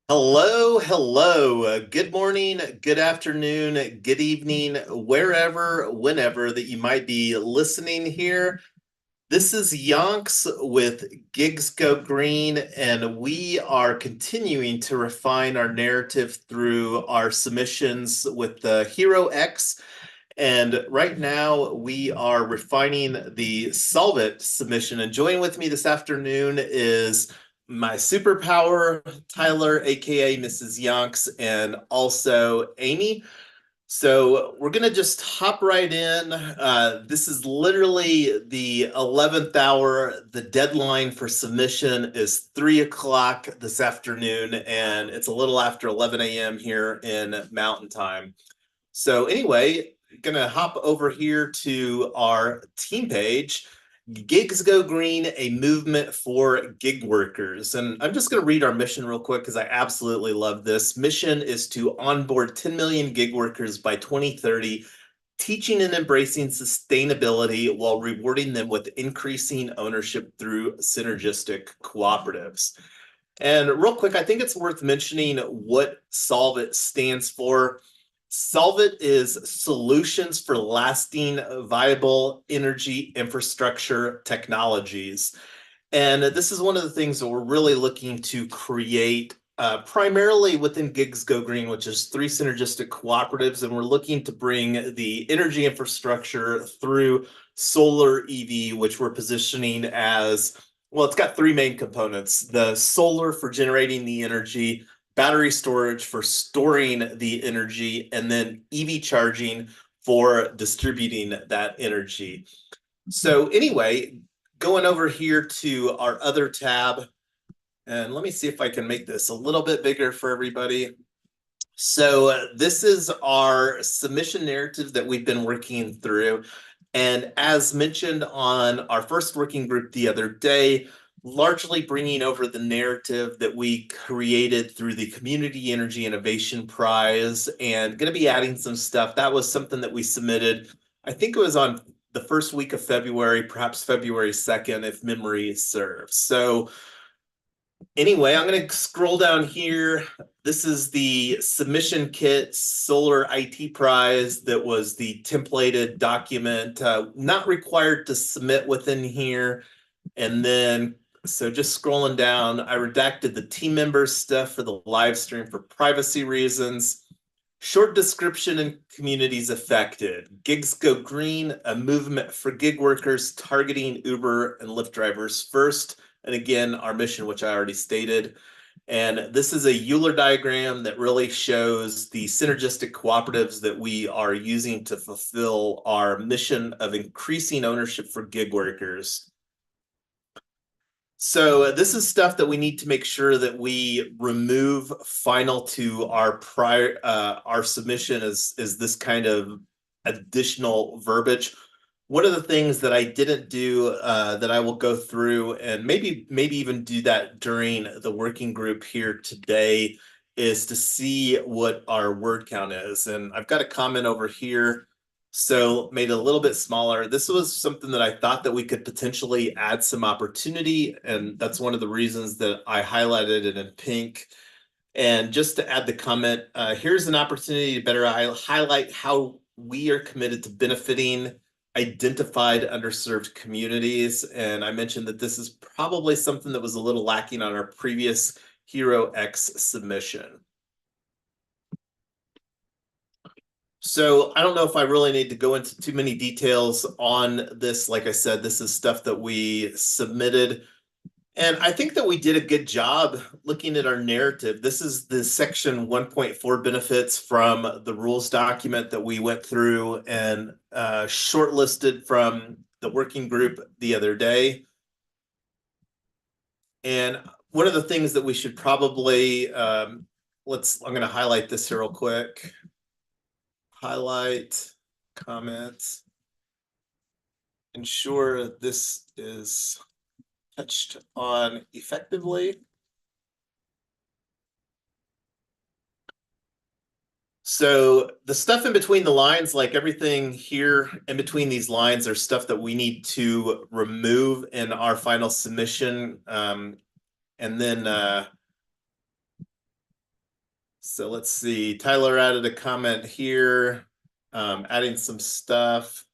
Hello, hello. Good morning, good afternoon, good evening, wherever, whenever that you might be listening here. This is Yonks with Gigs Go Green, and we are continuing to refine our narrative through our submissions with the HeroX. And right now, we are refining the Solve It submission. And joining with me this afternoon is my superpower, Tyler, aka Mrs. Yonks, and also Amy. So we're gonna just hop right in. This is literally the 11th hour. The deadline for submission is 3 o'clock this afternoon, and it's a little after 11 a.m. here in Mountain Time. So anyway, gonna hop over here to our team page. Gigs Go Green, a movement for gig workers. And I'm just going to read our mission real quick because I absolutely love this. Mission is to onboard 10 million gig workers by 2030, teaching and embracing sustainability while rewarding them with increasing ownership through synergistic cooperatives. And real quick, I think it's worth mentioning what Solve It stands for. Solve It is solutions for lasting, viable energy infrastructure technologies. And this is one of the things that we're really looking to create primarily within Gigs Go Green, which is 3 synergistic cooperatives. And we're looking to bring the energy infrastructure through solar EV, which we're positioning as, well, it's got 3 main components: the solar for generating the energy, battery storage for storing the energy, and then EV charging for distributing that energy. So anyway, going over here to our other tab, and let me see if I can make this a little bit bigger for everybody. So this is our submission narrative that we've been working through. And as mentioned on our first working group the other day, largely bringing over the narrative that we created through the Community Energy Innovation Prize, and going to be adding some stuff. That was something that we submitted, I think it was on the first week of February, perhaps February 2nd, if memory serves. So anyway, I'm going to scroll down here. This is the submission kit solar IT prize that was the templated document, not required to submit within here. And then, so just scrolling down, I redacted the team members stuff for the live stream for privacy reasons. Short description and communities affected. Gigs Go Green, a movement for gig workers targeting Uber and Lyft drivers first. And again, our mission, which I already stated. And this is a Euler diagram that really shows the synergistic cooperatives that we are using to fulfill our mission of increasing ownership for gig workers. So this is stuff that we need to make sure that we remove final to our our submission is this kind of additional verbiage. One of the things that I didn't do that I will go through and maybe even do that during the working group here today is to see what our word count is. And I've got a comment over here, so made it a little bit smaller. This was something that I thought that we could potentially add some opportunity, and that's one of the reasons that I highlighted it in pink. And just to add the comment, here's an opportunity to better highlight how we are committed to benefiting identified underserved communities. And I mentioned that this is probably something that was a little lacking on our previous HeroX submission. So I don't know if I really need to go into too many details on this. Like I said, this is stuff that we submitted. And I think that we did a good job looking at our narrative. This is the section 1.4 benefits from the rules document that we went through and shortlisted from the working group the other day. And one of the things that we should probably, I'm going to highlight this here real quick. Highlight, comments, ensure this is touched on effectively. So the stuff in between the lines, like everything here in between these lines, are stuff that we need to remove in our final submission. And then So let's see. Tyler added a comment here, adding some stuff.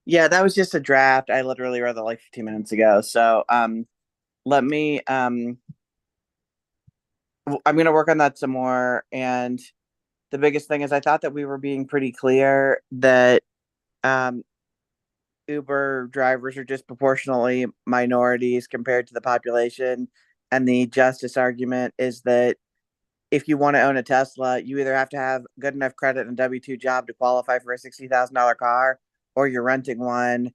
Yeah, that was just a draft. I literally wrote that like 15 minutes ago. So let me I'm gonna work on that some more. And the biggest thing is I thought that we were being pretty clear that um Uber drivers are disproportionately minorities compared to the population. And the justice argument is that if you want to own a Tesla, you either have to have good enough credit and a W-2 job to qualify for a $60,000 car, or you're renting one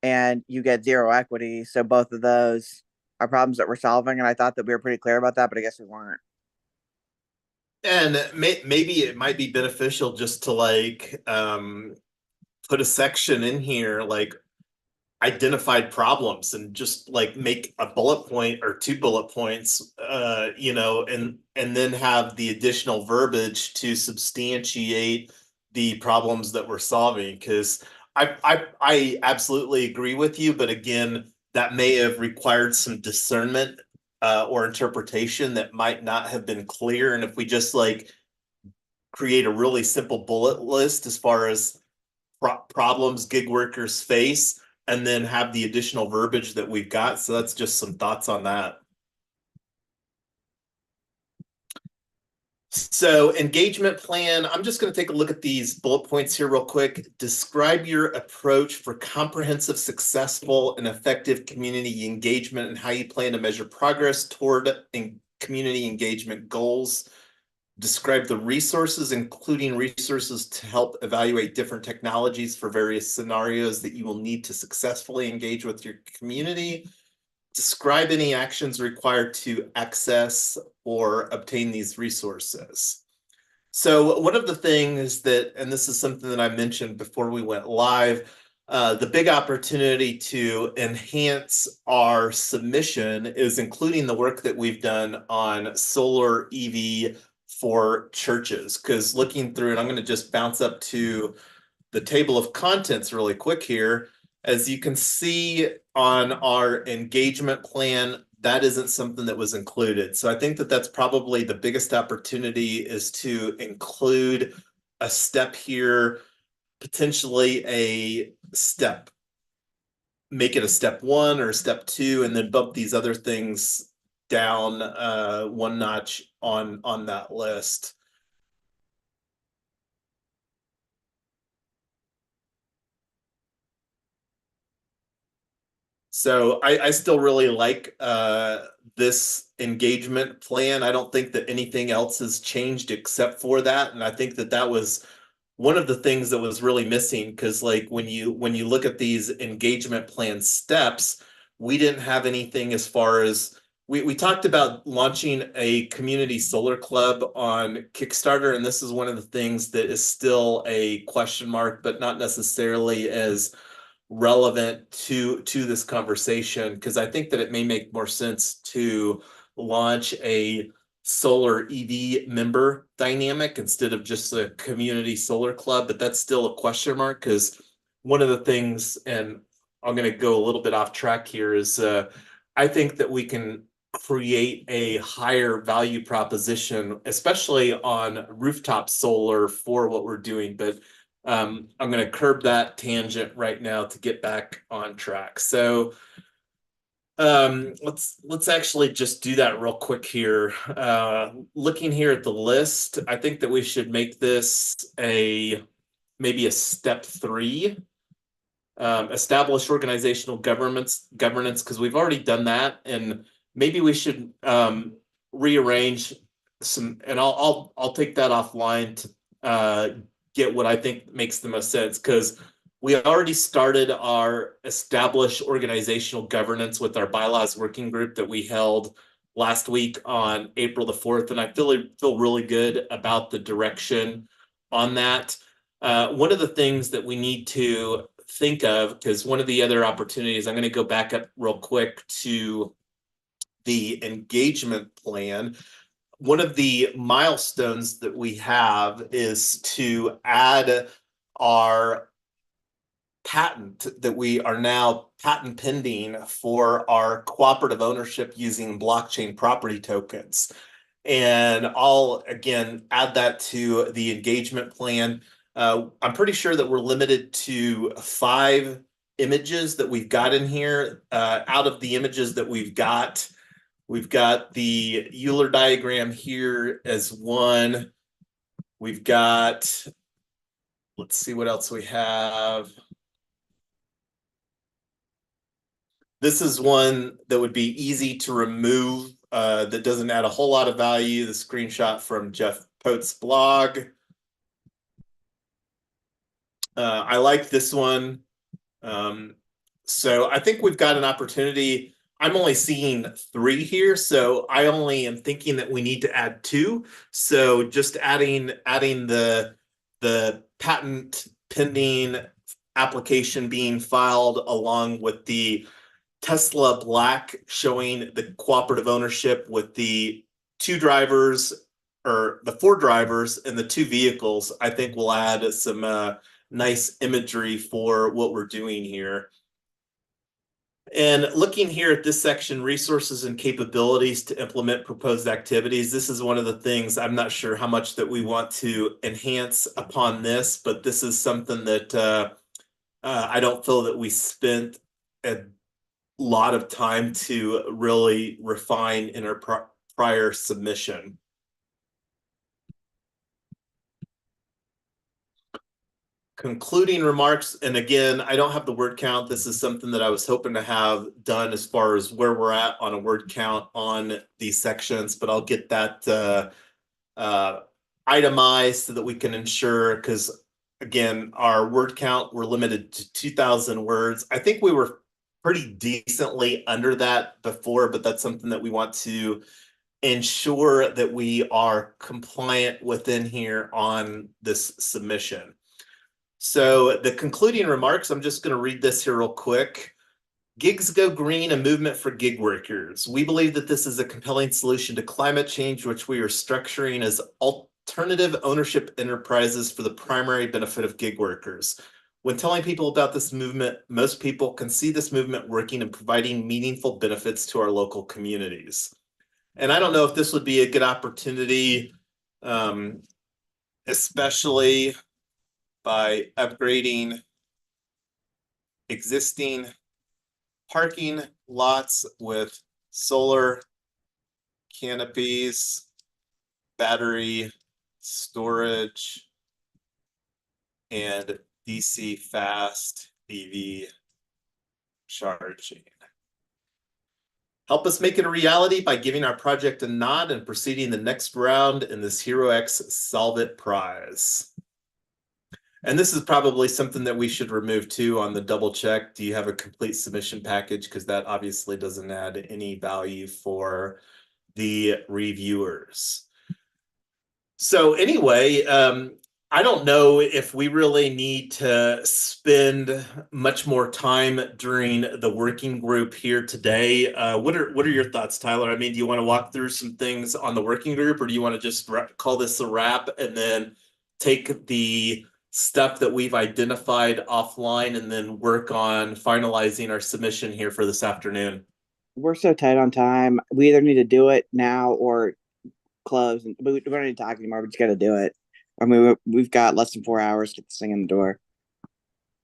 and you get zero equity. So both of those are problems that we're solving. And I thought that we were pretty clear about that, but I guess we weren't. And maybe it might be beneficial just to like put a section in here like identified problems and just like make a bullet point or two bullet points, and then have the additional verbiage to substantiate the problems that we're solving. Because I absolutely agree with you, but again, that may have required some discernment or interpretation that might not have been clear. And if we just like create a really simple bullet list as far as problems gig workers face, and then have the additional verbiage that we've got. So that's just some thoughts on that. So engagement plan, I'm just going to take a look at these bullet points here real quick. Describe your approach for comprehensive, successful, and effective community engagement and how you plan to measure progress toward community engagement goals. Describe the resources, including resources to help evaluate different technologies for various scenarios that you will need to successfully engage with your community. Describe any actions required to access or obtain these resources. So one of the things that, and this is something that I mentioned before we went live, the big opportunity to enhance our submission is including the work that we've done on solar EV for churches. Because looking through it, I'm going to just bounce up to the table of contents really quick here. As you can see on our engagement plan, that isn't something that was included. So I think that that's probably the biggest opportunity, is to include a step here, potentially a step, make it a step 1 or step 2, and then bump these other things down one notch on that list. So I still really like this engagement plan. I don't think that anything else has changed except for that, and I think that that was one of the things that was really missing. Because like when you look at these engagement plan steps, we didn't have anything as far as we talked about launching a community solar club on Kickstarter, and this is one of the things that is still a question mark, but not necessarily as relevant to this conversation, because I think that it may make more sense to launch a solar EV member dynamic instead of just a community solar club. But that's still a question mark, because one of the things, and I'm going to go a little bit off track here, is I think that we can create a higher value proposition, especially on rooftop solar for what we're doing. But I'm going to curb that tangent right now to get back on track. So let's actually just do that real quick here. Looking here at the list, I think that we should make this maybe a step 3. Establish organizational governance, because we've already done that, and maybe we should rearrange some, and I'll take that offline to get what I think makes the most sense. Because we already started our establish organizational governance with our bylaws working group that we held last week on April the 4th, and I feel really good about the direction on that. One of the things that we need to think of, because one of the other opportunities, I'm going to go back up real quick to the engagement plan. One of the milestones that we have is to add our patent that we are now patent pending for our cooperative ownership using blockchain property tokens. And I'll again add that to the engagement plan. I'm pretty sure that we're limited to 5 images that we've got in here. Out of the images that we've got the Euler diagram here as one. We've got, let's see what else we have. This is one that would be easy to remove, that doesn't add a whole lot of value. The screenshot from Jeff Pote's blog. I like this one. So I think we've got an opportunity. I'm only seeing 3 here, so I only am thinking that we need to add 2. So just adding the patent pending application being filed along with the Tesla Black showing the cooperative ownership with the 2 drivers, or the 4 drivers and the 2 vehicles, I think will add some nice imagery for what we're doing here. And looking here at this section, resources and capabilities to implement proposed activities, this is one of the things I'm not sure how much that we want to enhance upon this, but this is something that I don't feel that we spent a lot of time to really refine in our prior submission. Concluding remarks, and again, I don't have the word count. This is something that I was hoping to have done as far as where we're at on a word count on these sections, but I'll get that itemized so that we can ensure, because again, our word count, we're limited to 2,000 words. I think we were pretty decently under that before, but that's something that we want to ensure that we are compliant within here on this submission. So the concluding remarks, I'm just going to read this here real quick. Gigs Go Green, a movement for gig workers. We believe that this is a compelling solution to climate change, which we are structuring as alternative ownership enterprises for the primary benefit of gig workers. When telling people about this movement, most people can see this movement working and providing meaningful benefits to our local communities. And I don't know if this would be a good opportunity, especially by upgrading existing parking lots with solar canopies, battery storage, and DC fast EV charging. Help us make it a reality by giving our project a nod and proceeding the next round in this HeroX Solve It prize. And this is probably something that we should remove too on the double check. Do you have a complete submission package? Because that obviously doesn't add any value for the reviewers. So anyway, I don't know if we really need to spend much more time during the working group here today. What are your thoughts, Tyler? I mean, do you want to walk through some things on the working group, or do you want to just call this a wrap and then take the stuff that we've identified offline and then work on finalizing our submission here for this afternoon? We're so tight on time. We either need to do it now or close. But we don't need to talk anymore. We just got to do it. I mean, we've got less than 4 hours to get this thing in the door.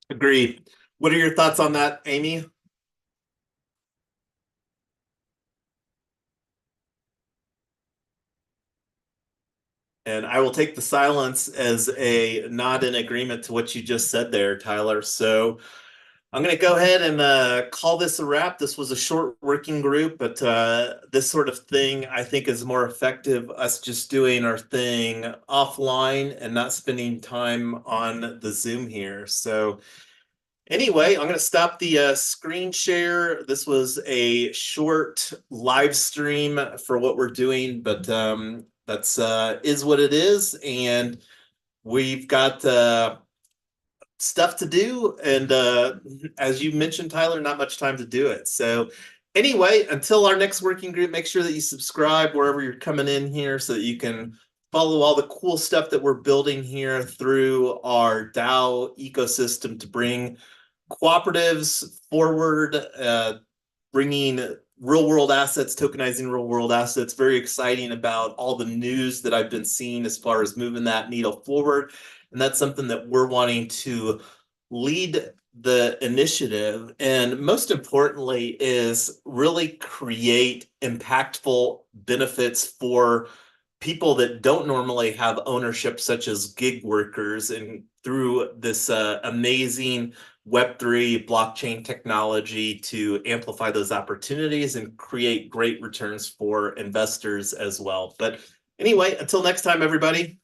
Agree. What are your thoughts on that, Amy? And I will take the silence as a nod in agreement to what you just said there, Tyler. So I'm going to go ahead and call this a wrap. This was a short working group, but this sort of thing I think is more effective, us just doing our thing offline and not spending time on the Zoom here. So anyway, I'm going to stop the screen share. This was a short live stream for what we're doing, but that's is what it is. And we've got stuff to do. And as you mentioned, Tyler, not much time to do it. So anyway, until our next working group, make sure that you subscribe wherever you're coming in here so that you can follow all the cool stuff that we're building here through our DAO ecosystem to bring cooperatives forward, bringing real world assets, tokenizing real world assets. Very exciting about all the news that I've been seeing as far as moving that needle forward. And that's something that we're wanting to lead the initiative. And most importantly, is really create impactful benefits for people that don't normally have ownership, such as gig workers, and through this amazing Web3 blockchain technology to amplify those opportunities and create great returns for investors as well. But anyway, until next time, everybody.